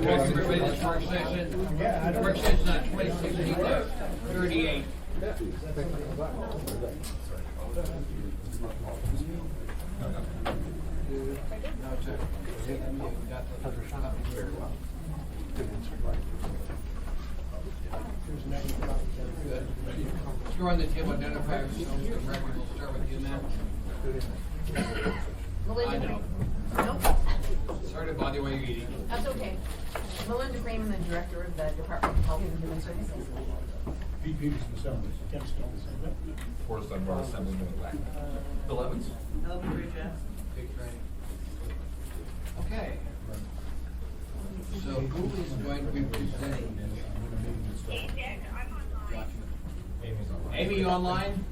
everybody, this work session. Work session on 2016-38. Let's go around the table, identify ourselves for the record. We'll start with you, Matt. I know. Nope. Sorry to bother you while you're eating. That's okay. Melinda Freeman, the Director of the Department of Health and Human Services. Pete Peterson, Assemblies. Ken Stone, Forest Dunbar Assemblyman elect. Bill Evans. Big Frank. Okay. So who is going to be presenting? Hey, Dick, I'm online. Amy's on. Amy, you online?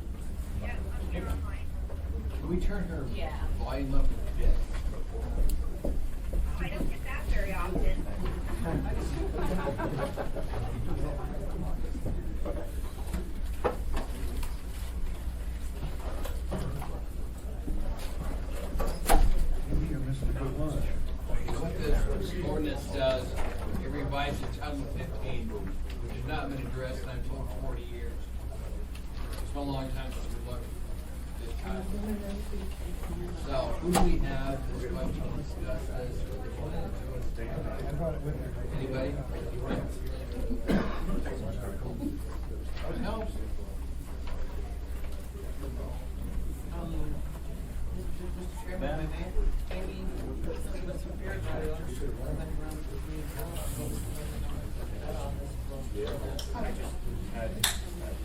Yeah, I'm here online. Can we turn her Yeah. volume up a bit? Oh, I don't get that very often. You're missing a good lunch. What this ordinance does, it revises Title 15, which has not been addressed in, I'm told, 40 years. It's been a long time since we looked at this title. So, who do we have that's going to discuss this? I brought it with me. Anybody? No?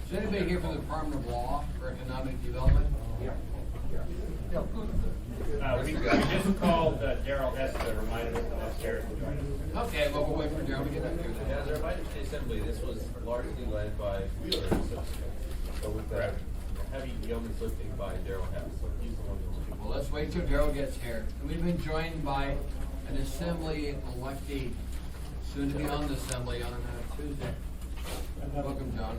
Is anybody here from the Department of Law or Economic Development? We just called Daryl Hess to remind us that upstairs will join us. Okay, well, we'll wait for Darryl to get up here Yeah, then. they're invited to the assembly. This was largely led by Wheeler. So with that heavy yeoman's lifting by Daryl Hess. So he's the one who's. Well, let's wait till Darryl gets here. And we've been joined by an assembly electee, soon to be on the assembly on Tuesday. Welcome, John.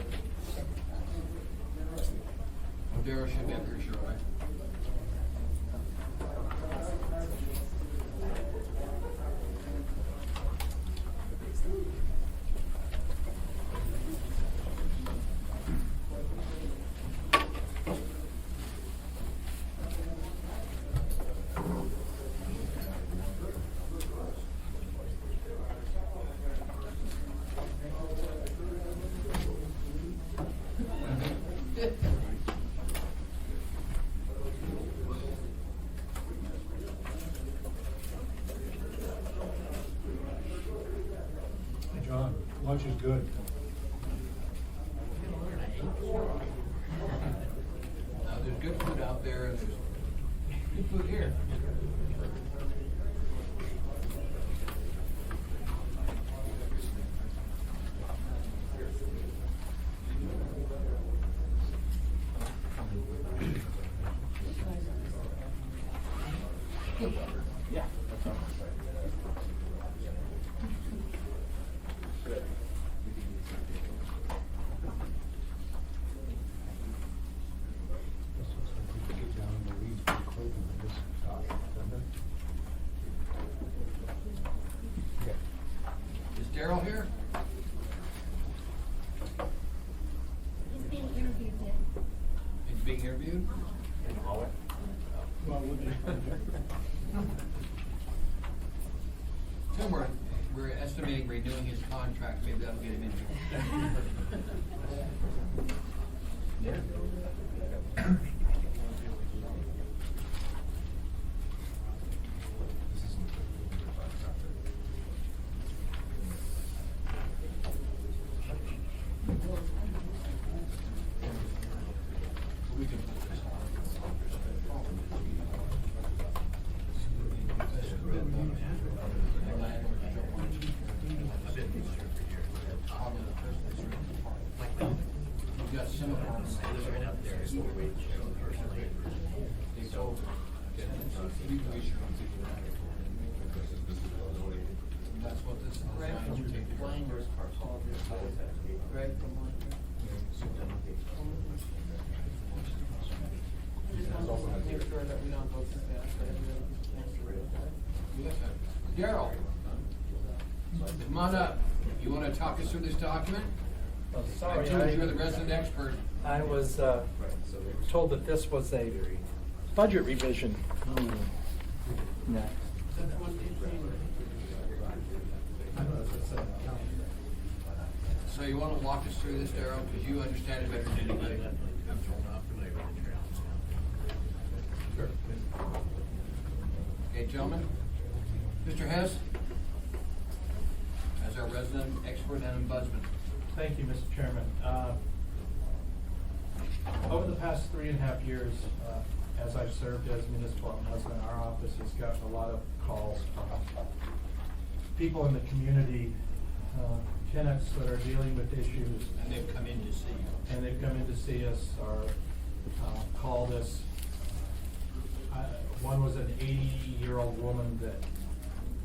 Well, Darryl should get here shortly. Hey, John, lunch is good. Now, there's good food out there and there's good food here. Yeah. That's all. This looks like we could get down in the weeds pretty quick and get some stuff, doesn't it? Okay. Is Darryl here? He's being interviewed, Dick. He's being interviewed? In the hallway. Well, we'll just. Tim, we're estimating renewing his contract, maybe that'll get him in here. We can put this on. We've got some of them right up there. They told. You can be sure. That's what this is. Greg from Daryl. Come on up. You wanna talk us through this document? Oh, I sorry, told you you're the resident expert. I was told that this was a budget revision. No. So you wanna walk us through this, Darrell, because you understand it better than anybody. Sure. Okay, gentlemen. Mr. Hess, as our resident expert and ombudsman. Thank you, Mr. Chairman. Over the past 3.5 years, as I've served as municipal ombudsman, our office has gotten a lot of calls from people in the community, tenants that are dealing with issues. And they've come in to see you. And they've come in to see us or called us. One was an 80-year-old woman that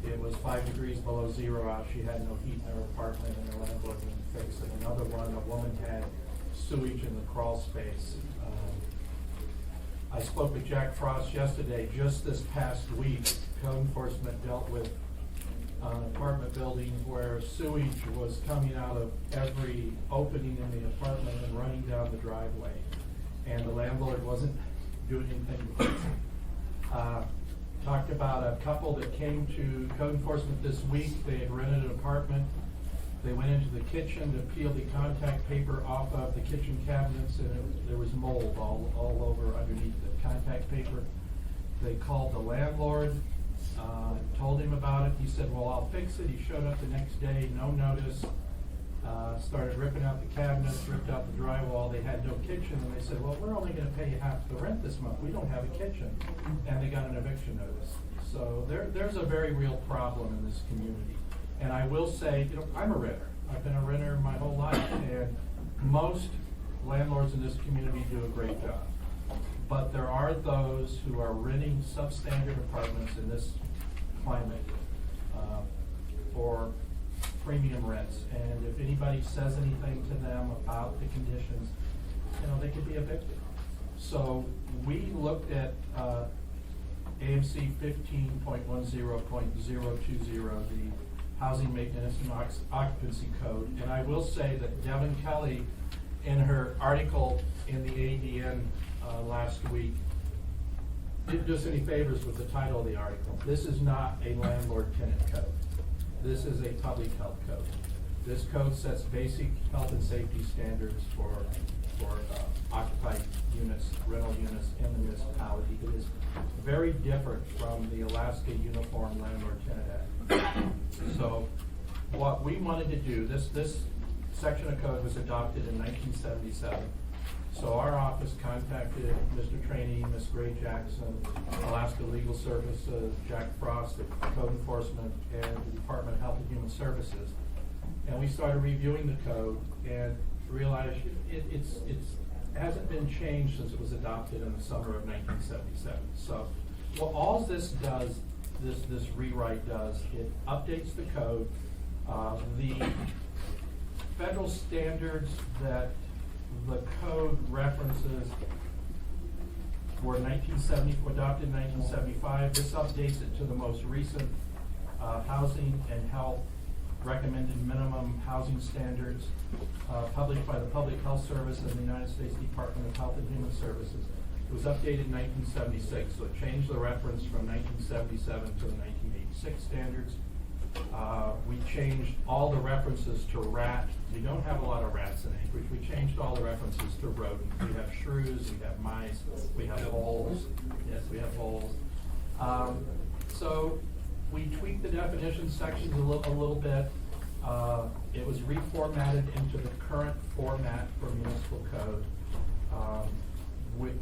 it was 5 degrees below zero out. She had no heat in her apartment and her landlord wouldn't fix it. Another one, a woman had sewage in the crawl space. I spoke with Jack Frost yesterday. Just this past week, code enforcement dealt with an apartment building where sewage was coming out of every opening in the apartment and running down the driveway. And the landlord wasn't doing anything to fix it. Talked about a couple that came to code enforcement this week. They had rented an apartment. They went into the kitchen to peel the contact paper off of the kitchen cabinets, and there was mold all over underneath the contact paper. They called the landlord, told him about it. He said, well, I'll fix it. He showed up the next day, no notice, started ripping out the cabinets, ripped out the drywall. They had no kitchen, and they said, well, we're only gonna pay you half the rent this month. We don't have a kitchen. And they got an eviction notice. So there's a very real problem in this community. And I will say, I'm a renter. I've been a renter my whole life, and most landlords in this community do a great job. But there are those who are renting substandard apartments in this climate for premium rents. And if anybody says anything to them about the conditions, they could be evicted. So we looked at AMC 15.10.020, the Housing Maintenance and Occupancy Code. And I will say that Devin Kelly, in her article in the ADN last week, didn't do us any favors with the title of the article. This is not a landlord-tenant code. This is a public health code. This code sets basic health and safety standards for occupied units, rental units in the municipality. It is very different from the Alaska Uniform Landlord-Tenant Act. So what we wanted to do, this section of code was adopted in 1977. So our office contacted Mr. Trainee, Ms. Gray Jackson, Alaska Legal Services, Jack Frost, the Code Enforcement, and the Department of Health and Human Services. And we started reviewing the code and realized it hasn't been changed since it was adopted in the summer of 1977. So what all this does, this rewrite does, it updates the code. The federal standards that the code references were adopted in 1975. This updates it to the most recent housing and health recommended minimum housing standards published by the Public Health Service and the United States Department of Health and Human Services. It was updated in 1976, so it changed the reference from 1977 to the 1986 standards. We changed all the references to rat. We don't have a lot of rats in Anchorage. We changed all the references to rodent. We have shrews, we have mice, we have voles. Yes, we have voles. So we tweaked the definition sections a little bit. It was reformatted into the current format for municipal code.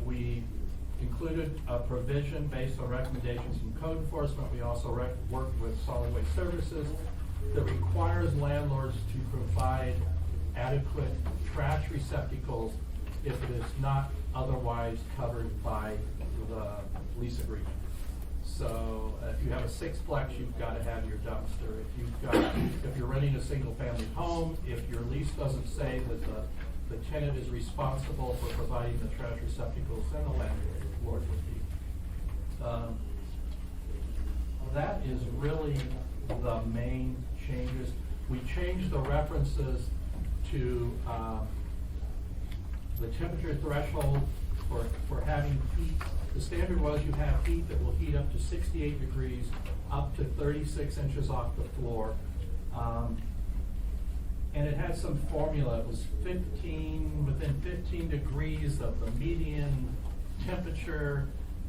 We included a provision based on recommendations from code enforcement. We also worked with solid waste services that requires landlords to provide adequate trash receptacles if it is not otherwise covered by the lease agreement. So if you have a sixplex, you've got to have your dumpster. If you're renting a single family home, if your lease doesn't say that the tenant is responsible for providing the trash receptacles, then the landlord would be. That is really the main changes We changed the references to the temperature threshold for having heat. The standard was you have heat that will heat up to 68 degrees, up to 36 inches off the floor. And it had some formula. It was within 15 degrees of the median temperature,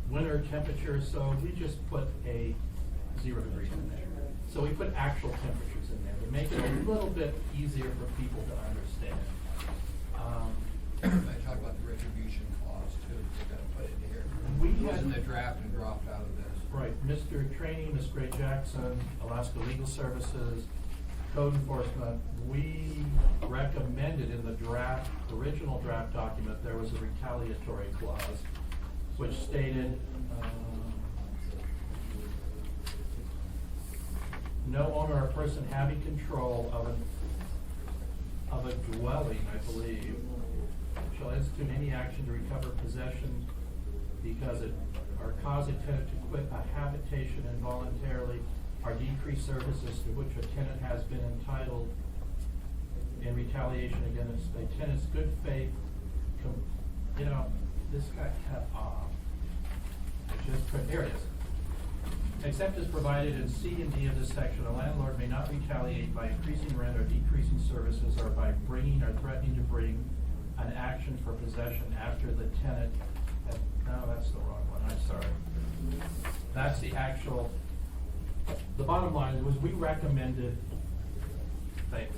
winter temperature. So we just put a 0 degrees in there. So we put actual temperatures in there to make it a little bit easier for people to understand. I talk about the retribution clause too, we gotta put it here. We It was had- in the draft and dropped out of this. Right, Mr. Trainee, Ms. Gray Jackson, Alaska Legal Services, Code Enforcement, we recommended in the original draft document, there was a retaliatory clause, which stated, no owner or person having control of a dwelling, I believe, shall institute any action to recover possession because it, or cause a tenant to quit a habitation involuntarily or decrease services to which a tenant has been entitled in retaliation against a tenant's good faith. This got cut off. Here it is. Except as provided in C and D of this section, a landlord may not retaliate by increasing rent or decreasing services or by bringing or threatening to bring an action for possession after the tenant no, that's the wrong one, I'm sorry. That's the actual, the bottom line was we recommended, thanks.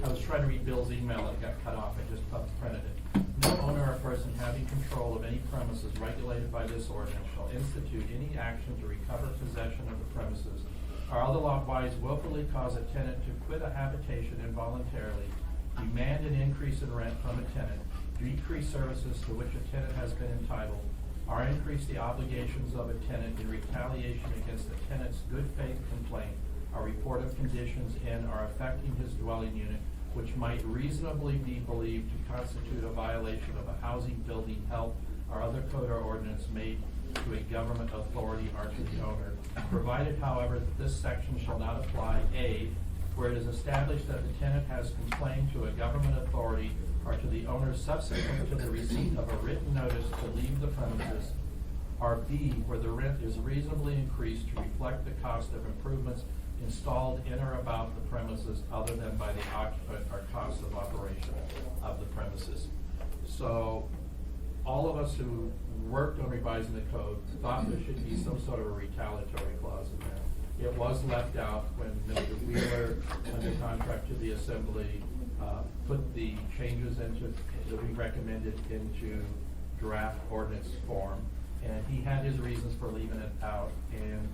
I was trying to read Bill's email and it got cut off, I just printed it. No owner or person having control of any premises regulated by this ordinance shall institute any action to recover possession of the premises or otherwise willfully cause a tenant to quit a habitation involuntarily, demand an increase in rent from a tenant, decrease services to which a tenant has been entitled, or increase the obligations of a tenant in retaliation against the tenant's good faith complaint or report of conditions in or affecting his dwelling unit which might reasonably be believed to constitute a violation of a housing, building, health, or other code or ordinance made to a government authority or to the owner, provided, however, that this section shall not apply, A, where it is established that the tenant has complained to a government authority or to the owner subsequent to the receipt of a written notice to leave the premises, or B, where the rent is reasonably increased to reflect the cost of improvements installed in or about the premises other than by the occupant or cost of operation of the premises. So all of us who worked on revising the code thought there should be some sort of a retaliatory clause in there. It was left out when Mr. Wheeler, under contract to the assembly, put the changes into, that we recommended into draft ordinance form. And he had his reasons for leaving it out. And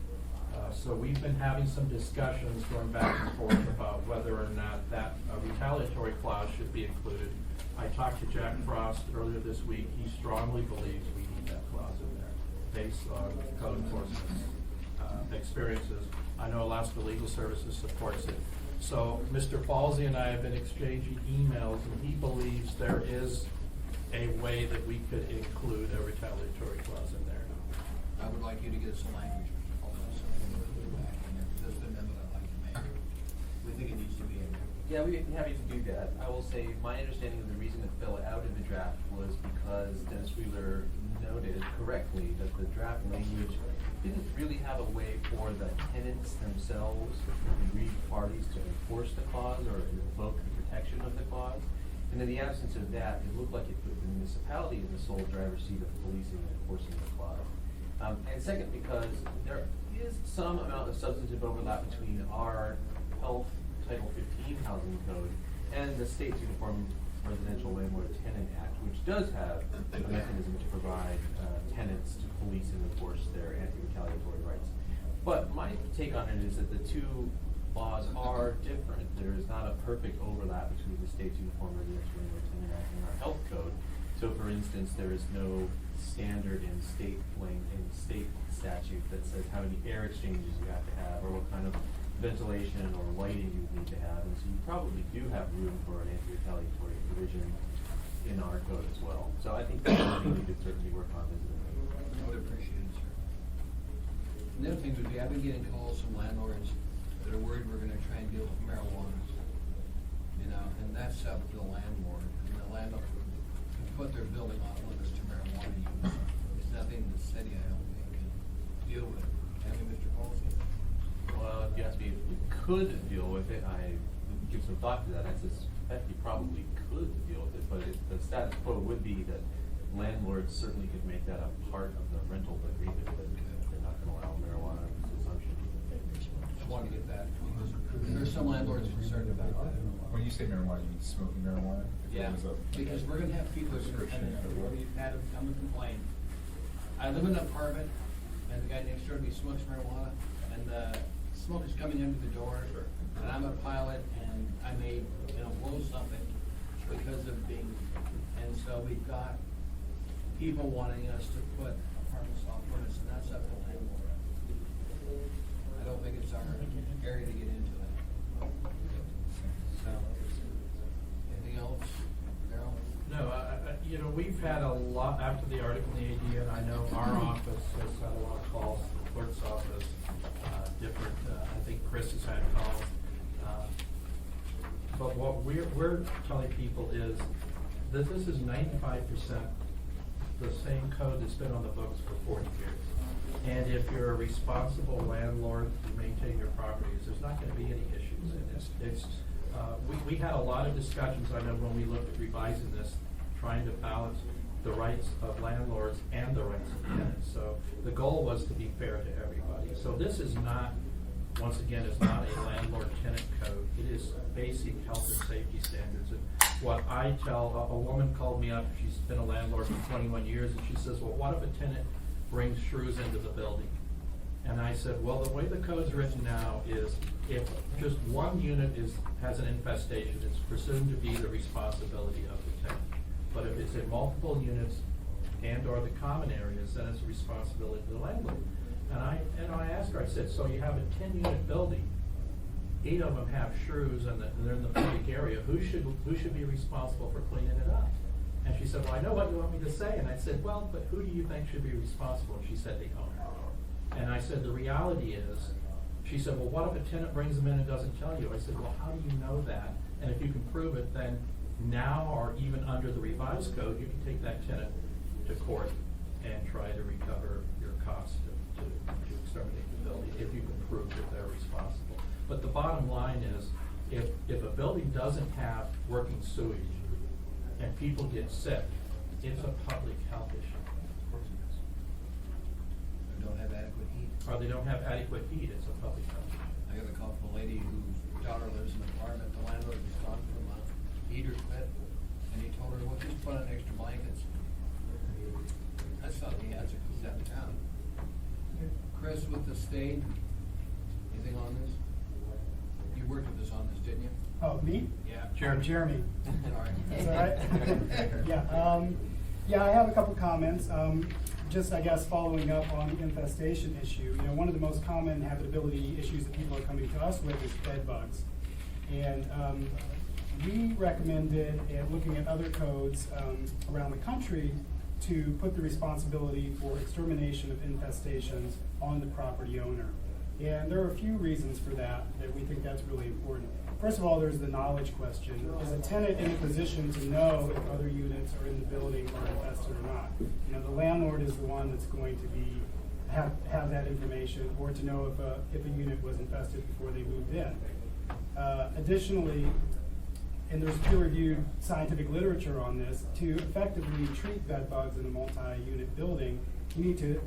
so we've been having some discussions going back and forth about whether or not that retaliatory clause should be included. I talked to Jack Frost earlier this week. He strongly believes we need that clause in there based on code enforcement experiences. I know Alaska Legal Services supports it. So Mr. Falsey and I have been exchanging emails, and he believes there is a way that we could include a retaliatory clause in there. I would like you to get some language, also, something to put back in there. That's the amendment I'd like to make. We think it needs to be in there. Yeah, we'd be happy to do that. I will say, my understanding of the reason it fell out in the draft was because Dennis Wheeler noted correctly that the draft language didn't really have a way for the tenants themselves, the aggrieved parties, to enforce the clause or invoke the protection of the clause. And in the absence of that, it looked like it put the municipality in the sole driver's seat of policing and enforcing the clause. And second, because there is some amount of substantive overlap between our health Title 15 housing code and the state's Uniform Residential Landlord Tenant Act, which does have a mechanism to provide tenants to police and enforce their anti-retaliatory rights. But my take on it is that the two laws are different. There is not a perfect overlap between the state's Uniform Residential Landlord Tenant Act and our health code. So, for instance, there is no standard in state statute that says how many air exchanges you have to have or what kind of ventilation or lighting you need to have. And so you probably do have room for an anti-retaliatory provision in our code as well. So I think that's something we could certainly work on. I would appreciate it, sir. And the other thing would be, I've been getting calls from landlords that are worried we're gonna try and what they're building on limits to marijuana use. It's nothing the city, I don't think, can deal with. I mean, Mr. Polsky? Well, if you ask me if we could deal with it, I would give some thought to that. I suspect you probably could deal with it, but the status quo would be that landlords certainly could make that a part of the rental agreement, but they're not gonna allow marijuana consumption. Just wanted to get that, because there's some landlords concerned about that. When you say marijuana, you mean smoking marijuana? If Yeah, it was a- because we're gonna have people who are gonna, we've had them come and complain. I live in an apartment, and the guy next door to me smokes marijuana, and the smoke is coming under the door, and I'm a pilot, and I may, blow something because of being, and so we've got people wanting us to put apartments off limits, and that's up to landlord. I don't think it's our area to get into that. So, anything else, Darryl? No, we've had a lot, after the article in the AD, and I know our office has had a lot of calls, the clerk's office, different, I think Chris has had calls. But what we're telling people is that this is 95% the same code that's been on the books for 40 years. And if you're a responsible landlord, you maintain your properties, there's not gonna be any issues. And we had a lot of discussions, I know, when we looked at revising this, trying to balance the rights of landlords and the rights of tenants. So the goal was to be fair to everybody. So this is not, once again, it's not a landlord-tenant code. It is basic health and safety standards. And what I tell, a woman called me up, she's been a landlord for 21 years, and she says, well, what if a tenant brings shrews into the building? And I said, well, the way the code's written now is if just one unit has an infestation, it's presumed to be the responsibility of the tenant. But if it's in multiple units and or the common areas, then it's the responsibility of the landlord. And I asked her, I said, so you have a 10-unit building, 8 of them have shrews and they're in the public area, who should be responsible for cleaning it up? And she said, well, I know what you want me to say. And I said, well, but who do you think should be responsible? And she said, the owner. And I said, the reality is, she said, well, what if a tenant brings them in and doesn't tell you? I said, well, how do you know that? And if you can prove it, then now or even under the revised code, you can take that tenant to court and try to recover your costs to exterminate the building if you can prove that they're responsible. But the bottom line is, if a building doesn't have working sewage and people get sick, it's a public health issue. Of course it is. They don't have adequate heat. Or they don't have adequate heat, it's a public health issue. I got a call from a lady whose daughter lives in an apartment, the landlord was gone from a heater quit, and he told her, well, just put on extra blankets. That's not the answer, because it's downtown. Chris, with the state, anything on this? You worked with us on this, didn't you? Oh, me? Yeah. Jeremy. All right. That's all right. Yeah, I have a couple comments. Just, I guess, following up on the infestation issue. One of the most common habitability issues that people are coming to us with is bed bugs. And we recommended, looking at other codes around the country, to put the responsibility for extermination of infestations on the property owner. And there are a few reasons for that we think that's really important. First of all, there's the knowledge question. Is a tenant in a position to know if other units are in the building are infested or not? The landlord is the one that's going to have that information, or to know if a unit was infested before they moved in. Additionally, and there's peer-reviewed scientific literature on this, to effectively treat bed bugs in a multi-unit building, you need to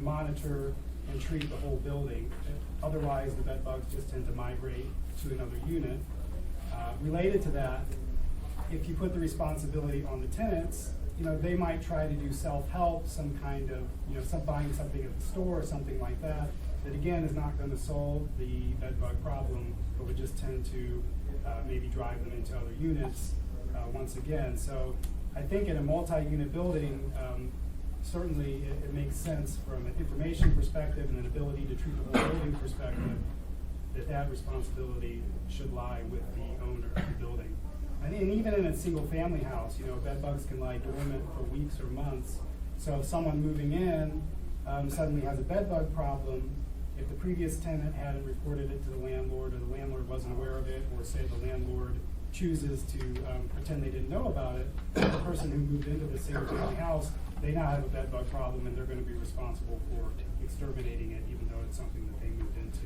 monitor and treat the whole building. Otherwise, the bed bugs just tend to migrate to another unit. Related to that, if you put the responsibility on the tenants, they might try to do self-help, some kind of, buying something at the store or something like that, that again is not going to solve the bed bug problem, but would just tend to maybe drive them into other units once again. So I think in a multi-unit building, certainly it makes sense from an information perspective and an ability to treat the whole building perspective that responsibility should lie with the owner of the building. And even in a single family house, bed bugs can lie dormant for weeks or months. So if someone moving in suddenly has a bed bug problem, if the previous tenant hadn't reported it to the landlord, or the landlord wasn't aware of it, or say the landlord chooses to pretend they didn't know about it, the person who moved into the single-family house, they now have a bed bug problem, and they're going to be responsible for exterminating it, even though it's something that they moved into.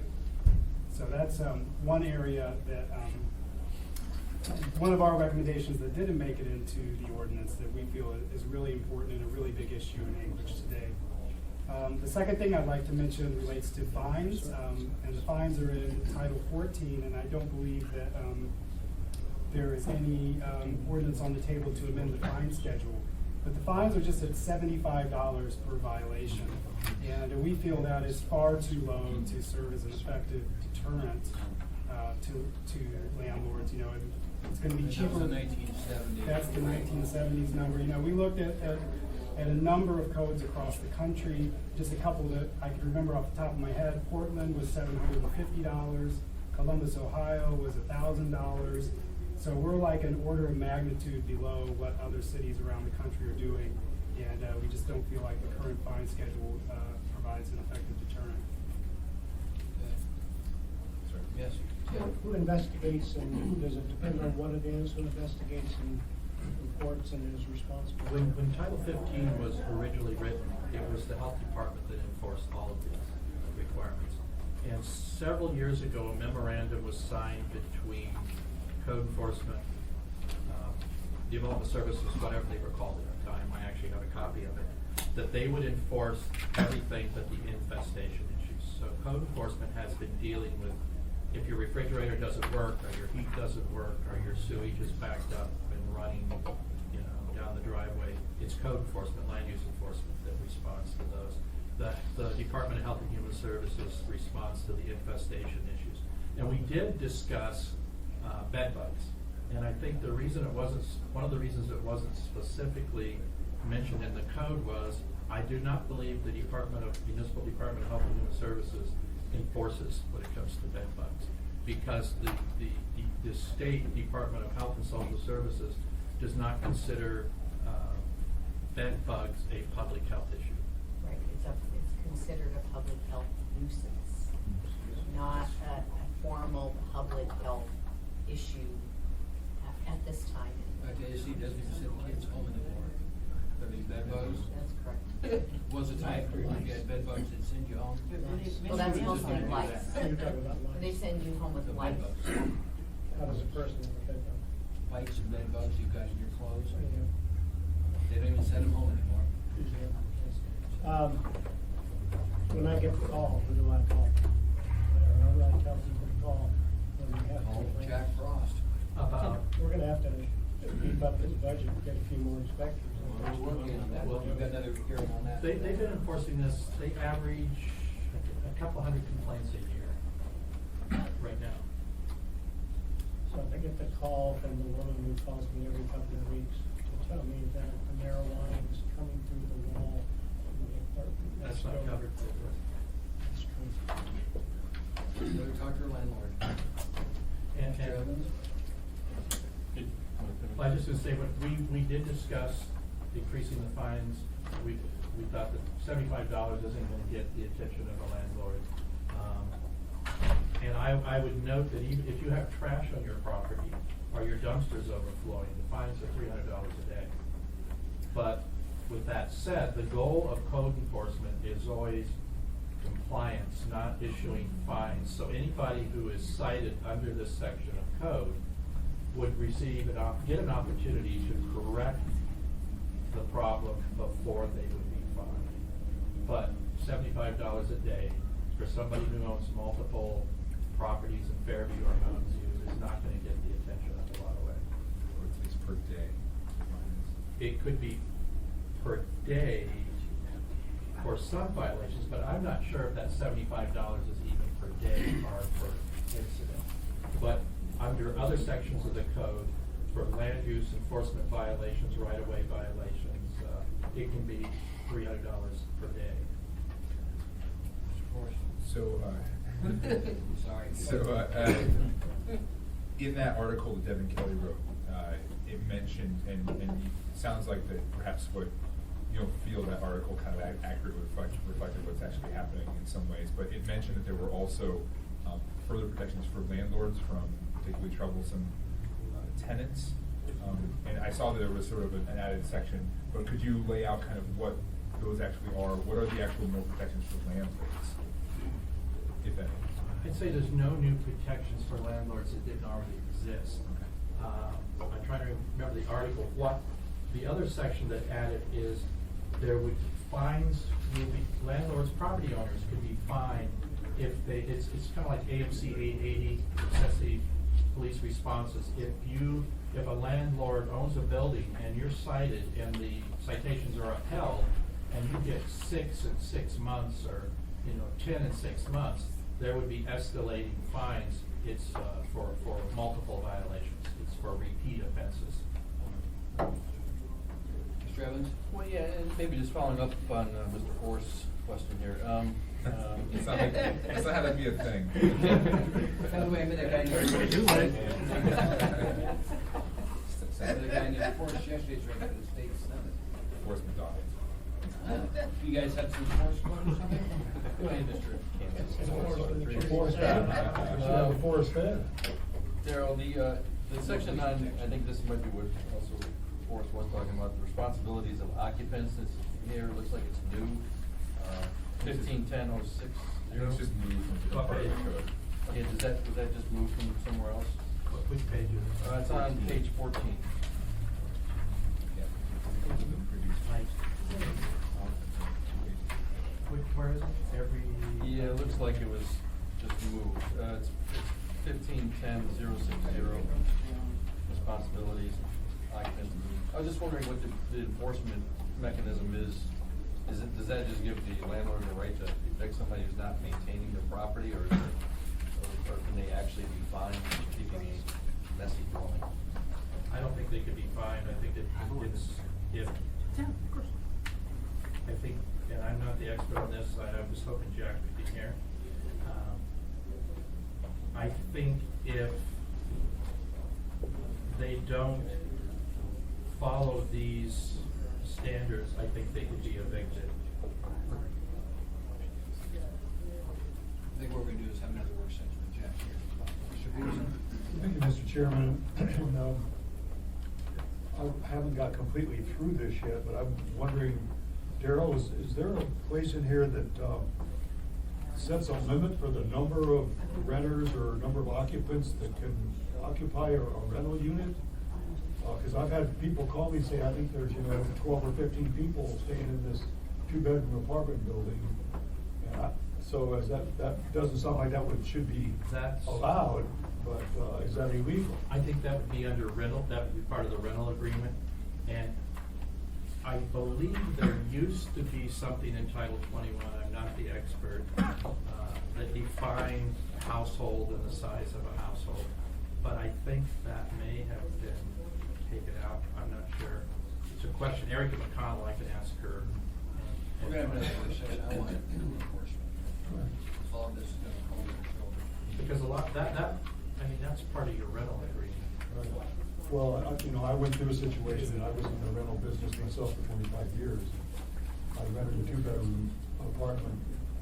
So that's one area that one of our recommendations that didn't make it into the ordinance that we feel is really important and a really big issue in Anchorage today. The second thing I'd like to mention relates to fines, and the fines are in Title 14, and I don't believe that there is any ordinance on the table to amend the fine schedule. But the fines are just at $75 per violation, and we feel that is far too low to serve as an effective deterrent to landlords. You know, it's going to be cheaper. That was the 1970s. That's the 1970s number. You know, we looked at a number of codes across the country. Just a couple that I can remember off the top of my head. Portland was $750. Columbus, Ohio was $1,000. So we're like an order of magnitude below what other cities around the country are doing, and we just don't feel like the current fine schedule provides an effective deterrent. Yes. Who investigates, and does it depend on what it is, who investigates and reports and is responsible? When Title 15 was originally written, it was the health department that enforced all of these requirements. And several years ago, a memorandum was signed between code enforcement, development services, whatever they were called at the time, I actually have a copy of it, that they would enforce everything but the infestation issues. So code enforcement has been dealing with if your refrigerator doesn't work, or your heat doesn't work, or your sewage is backed up and running, you know, down the driveway, it's code enforcement, land use enforcement that responds to those. The Department of Health and Human Services responds to the infestation issues. And we did discuss bed bugs. And I think the reason it wasn't, one of the reasons it wasn't specifically mentioned in the code was, I do not believe the Municipal Department of Health and Human Services enforces when it comes to bed bugs. Because the State Department of Health and Social Services does not consider bed bugs a public health issue. Right, it's considered a public health nuisance, not a formal public health issue at this time. JSC doesn't send kids home anymore. For these bed bugs. That's correct. Was a time where you had bed bugs that send you home. Well, that's mostly Just lice. You're talking about lice. They send you home with The lice. bed bugs. How does a person with a bed bug? Bites and bed bugs you got in your clothes. Yeah. They don't even send them home anymore. When I get the call, who do I call? How do I tell people to call when we have Call to? Jack Frost. We're gonna have to beef up this budget and get a few more inspectors. We're working on that. We've got another hearing on that. They've been enforcing this, they average a couple hundred complaints a year right now. So if I get the call from the woman who calls me every couple of weeks to tell me that the marijuana is coming through the wall in the apartment. That's not covered. That's crazy. Go talk to your landlord. And Mr. Evans? I was just gonna say, we did discuss decreasing the fines. We thought that $75 isn't gonna get the attention of a landlord. And I would note that even if you have trash on your property or your dumpster's overflowing, the fines are $300 a day. But with that said, the goal of code enforcement is always compliance, not issuing fines. So anybody who is cited under this section of code would get an opportunity to correct the problem before they would be fined. But $75 a day for somebody who owns multiple properties in Fairview or Mountain View is not gonna get the attention of the Waterway. Or at least per day. It could be per day for some violations, but I'm not sure if that $75 is even per day or per incident. But under other sections of the code, for land use enforcement violations, right-of-way violations, it can be $300 per day. So, Sorry. So, in that article that Devin Kelly wrote, it mentioned, and it sounds like that perhaps what you don't feel that article kind of accurately reflected what's actually happening in some ways, but it mentioned that there were also further protections for landlords from particularly troublesome tenants. And I saw that there was sort of an added section, but could you lay out kind of what those actually are? What are the actual more protections for landlords, if any? I'd say there's no new protections for landlords that didn't already exist. I'm trying to remember the article. What the other section that added is there would fines will be landlords, property owners could be fined if they. It's kind of like AMC 880 excessive police responses. If a landlord owns a building and you're cited and the citations are upheld and you get 6 in 6 months or 10 in 6 months, there would be escalating fines. It's for multiple violations. It's for repeat offenses. Mr. Evans? Well, yeah, and maybe just following up on Mr. Forrest's question here. It's not how that'd be a thing. By the way, I met a guy named Forrest yesterday, he's running for the state senate. Forrest McDonald. You guys have some Forrest quote or something? Go ahead, Mr. Forrest Fed. Daryl, the section on, I think this might be what also Forrest was talking about, the responsibilities of occupants. It's here, it looks like it's new, 1510-060. It's just moved from the part of the code. Okay, was that just moved from somewhere else? Which page is it? It's on page 14. Yeah. Where is it? Yeah, it looks like it was just moved. It's 1510-060, responsibilities, occupants. I was just wondering what the enforcement mechanism is. Does that just give the landlord the right to evict somebody who's not maintaining their property, or can they actually be fined for keeping a messy dwelling? I don't think they could be fined. I think I think, and I'm not the expert on this, I was hoping Jack would be here. I think if they don't follow these standards, I think they could be evicted. I think what we're gonna do is have another work session with Jack here. Mr. Peterson? Thank you, Mr. Chairman. I haven't got completely through this yet, but I'm wondering, Daryl, is there a place in here that sets a limit for the number of renters or number of occupants that can occupy a rental unit? Because I've had people call me and say, I think there's 12 or 15 people staying in this 2-bedroom apartment building. And so as that doesn't sound like that should be allowed, but is that illegal? I think that would be under rental, that would be part of the rental agreement. And I believe there used to be something in Title 21, I'm not the expert, that defined household and the size of a household. But I think that may have been taken out, I'm not sure. It's a question, Erica McConnell, I can ask her. We're gonna have another work session. I want to do enforcement. Because all of this is gonna come over your shoulders. Because a lot, that's part of your rental agreement. Well, I went through a situation, I was in the rental business myself for 25 years. I rented a 2-bedroom apartment,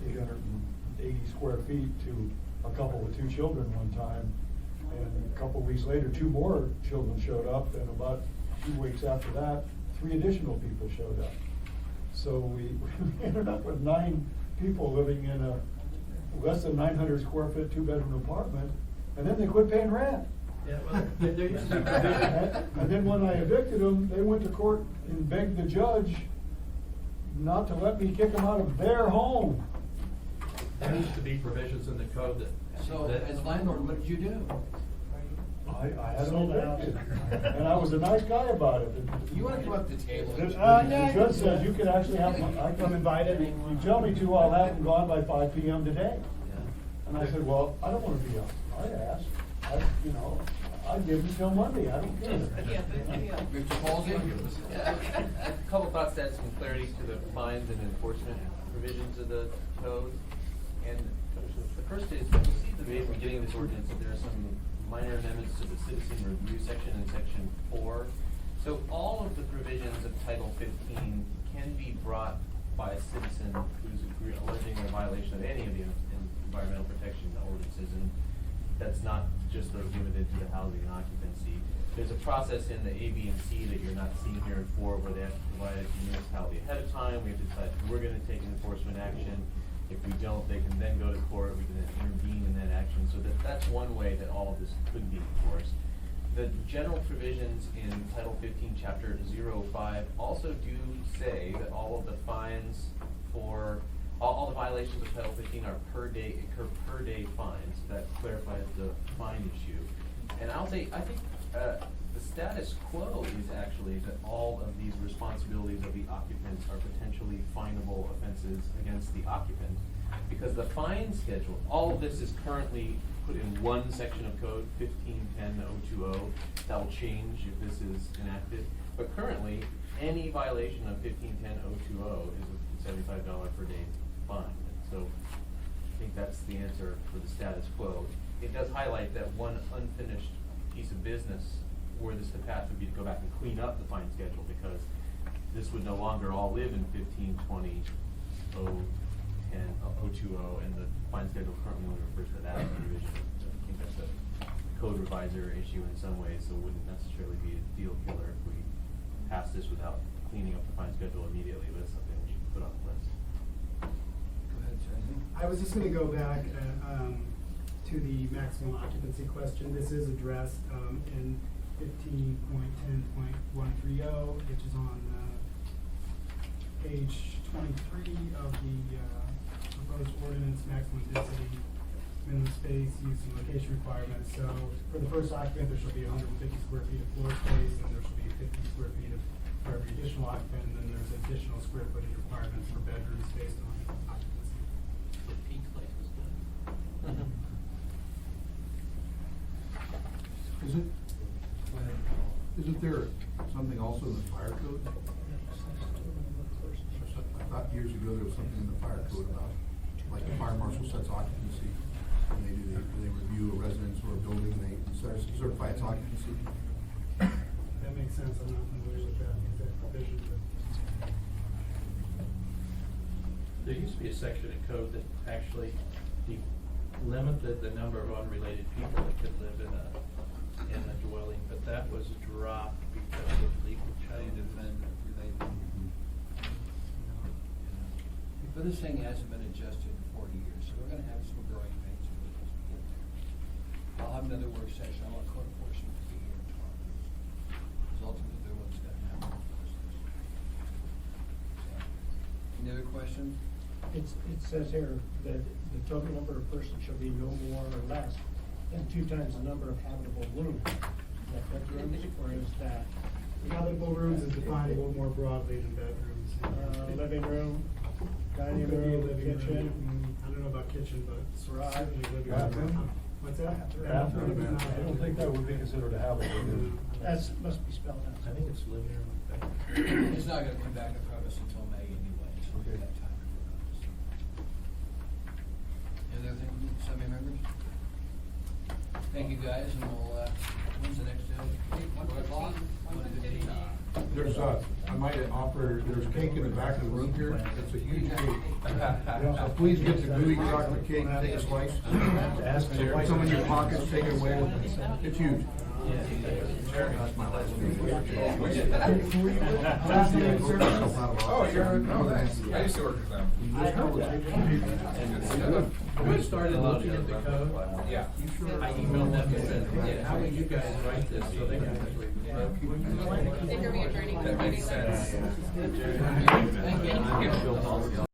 880 square feet, to a couple with 2 children one time. And a couple of weeks later, 2 more children showed up, and about 2 weeks after that, 3 additional people showed up. So we ended up with 9 people living in a less than 900 square foot 2-bedroom apartment, and then they quit paying rent. Yeah, well, there used to be And then when I evicted them, they went to court and begged the judge not to let me kick them out of their home. There used to be provisions in the code that. So, as landlord, what did you do? I had them evicted, and I was a nice guy about it. You wanna come up to the table? The judge says you can actually have, I come invited, you tell me to, I'll have them gone by 5 p.m. today. And I said, well, I don't wanna be up. I asked, I'd give them till Monday, I don't care. Mr. Halsey? A couple thoughts to add some clarity to the fines and enforcement provisions of the code. And the first is, we see the way we're getting this ordinance, that there are some minor amendments to the citizen review section in section 4. So all of the provisions of Title 15 can be brought by a citizen who's alleging a violation of any of the environmental protection ordinances. And that's not just sort of limited to the housing and occupancy. There's a process in the A, B, and C that you're not seeing here in 4 where they have to provide it to the municipality ahead of time. We have to decide if we're gonna take an enforcement action. If we don't, they can then go to court, we can then intervene in that action. So that's one way that all of this could be enforced. The general provisions in Title 15, Chapter 05 also do say that all of the fines for, all the violations of Title 15 are per day fines. That clarifies the fine issue. And I'll say, I think the status quo is actually that all of these responsibilities of the occupants are potentially finable offenses against the occupant. Because the fine schedule, all of this is currently put in one section of code, 1510.020. That will change if this is enacted. But currently, any violation of 1510.020 is a $75 per day fine. So I think that's the answer for the status quo. It does highlight that one unfinished piece of business where this the path would be to go back and clean up the fine schedule, because this would no longer all live in 1520.020, and the fine schedule currently only refers to that provision. I think that's a code revisor issue in some ways, so it wouldn't necessarily be a deal killer if we pass this without cleaning up the fine schedule immediately, but it's something we should put on the list. Go ahead, Sergeant. I was just gonna go back, to the maximum occupancy question. This is addressed, in 15.10.130, which is on, page 23 of the, proposed ordinance, maximum density, minimum space, use and location requirements. So for the first occupant, there shall be 150 square feet of floor space, and there shall be 50 square feet for every additional occupant, and then there's additional square footage requirements for bedrooms based on occupancy. Isn't there something also in the fire code? I thought years ago there was something in the fire code about, like the fire marshal sets occupancy, and they review a residence or a building, and they certify its occupancy. That makes sense. I'm not familiar with that provision, but. There used to be a section of code that actually limited the number of unrelated people that could live in a dwelling, but that was dropped because of legal challenges. But this thing hasn't been adjusted in 40 years, so we're gonna have some growing pains with this. I'll have another work session. I want code enforcement to be here tomorrow. Because ultimately, they're what's gonna have to enforce this. So, any other questions? It says here that the total number of persons shall be no more or less than 2 times the number of habitable rooms. Is that bedrooms, or is that? Habitable rooms is defined a little more broadly than bedrooms. Living room, dining Could be a room, living kitchen? room. I don't know about kitchen, but certainly living Bathroom? room. What's that? Bathroom? is not- I don't think that would be considered a habitable. That's, must be spelled out. I think it's living room. It's not gonna come back in front of us until May anyway, so we've got time. Any other thing, assembly members? Thank you, guys, and we'll, when's the next day? 1 o'clock? 1:15. There's I might offer, there's cake in the back of the room here. It's a huge cake. So please get the gooey chocolate cake, take a slice. Put some in your pockets, take it away. It's huge. That's my last name. Oh, I used to work with them. When we started looking at the code, Yeah. I emailed them and said, "Yeah, how would you guys write this so they can actually?" Think of your attorney. That makes sense. Thank you.